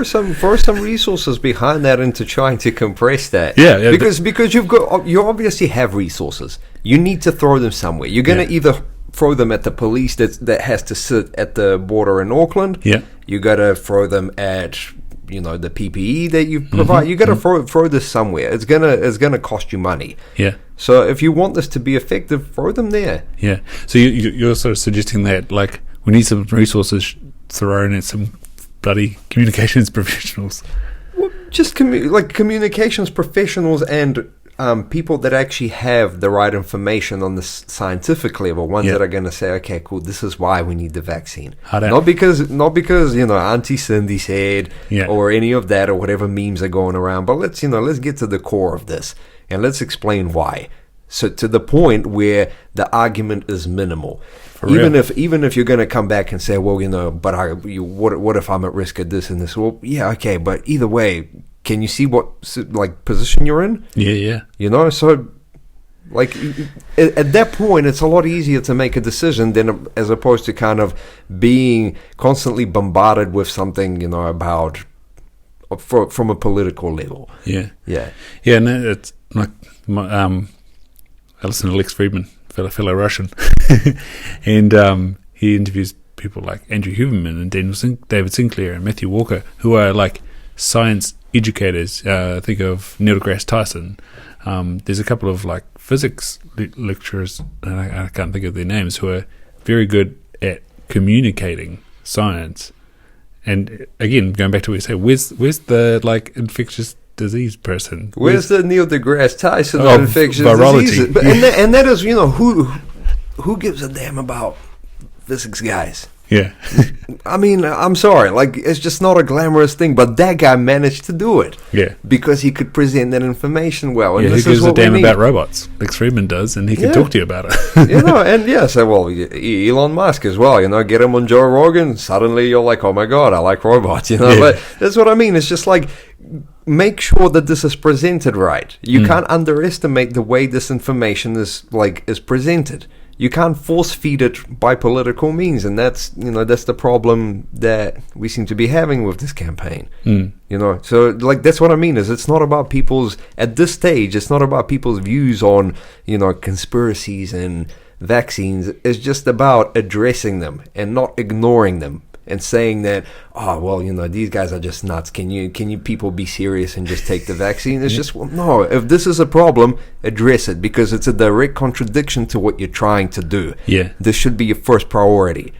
throw some resources behind that into trying to compress that. Yeah, because you obviously have resources. You need to throw them somewhere. You're going to either throw them at the police that has to sit at the border in Auckland. Yeah. You got to throw them at the PPE that you provide. You got to throw this somewhere. It's gonna cost you money. Yeah. So if you want this to be effective, throw them there. Yeah. So you're sort of suggesting that like we need some resources thrown at some bloody communications professionals. Well, just communications professionals and people that actually have the right information on the scientific level, ones that are going to say, okay, cool, this is why we need the vaccine. Not because Auntie Cindy said or any of that or whatever memes are going around, but let's get to the core of this and let's explain why. So to the point where the argument is minimal. Even if you're going to come back and say, well, but what if I'm at risk of this and this? Well, yeah, okay, but either way, can you see what position you're in? Yeah. So at that point, it's a lot easier to make a decision than as opposed to kind of being constantly bombarded with something, about from a political level. Yeah. Yeah. Yeah, and it's like I listen to Lex Friedman, fellow Russian, and he interviews people like Andrew Huberman and David Sinclair and Matthew Walker, who are like science educators. Think of Neil deGrasse Tyson. There's a couple of like physics lecturers, and I can't think of their names, who are very good at communicating science. And again, going back to what you say, where's the like infectious disease person? Where's the Neil deGrasse Tyson of infectious diseases? But, and that is, who gives a damn about physics guys? Yeah. I mean, I'm sorry, it's just not a glamorous thing, but that guy managed to do it. Yeah. Because he could present that information well. And who gives a damn about robots? Lex Friedman does, and he can talk to you about it. So Elon Musk as well, get him on Joe Rogan, suddenly you're like, oh my God, I like robots, But that's what I mean. It's just like, make sure that this is presented right. You can't underestimate the way this information is presented. You can't force feed it by political means, and that's the problem that we seem to be having with this campaign. So that's what I mean. Is it's not about people's at this stage. It's not about people's views on conspiracies and vaccines. It's just about addressing them and not ignoring them and saying that, these guys are just nuts. Can you people be serious and just take the vaccine? It's just, well, no, if this is a problem, address it, because it's a direct contradiction to what you're trying to do. Yeah. This should be your first priority.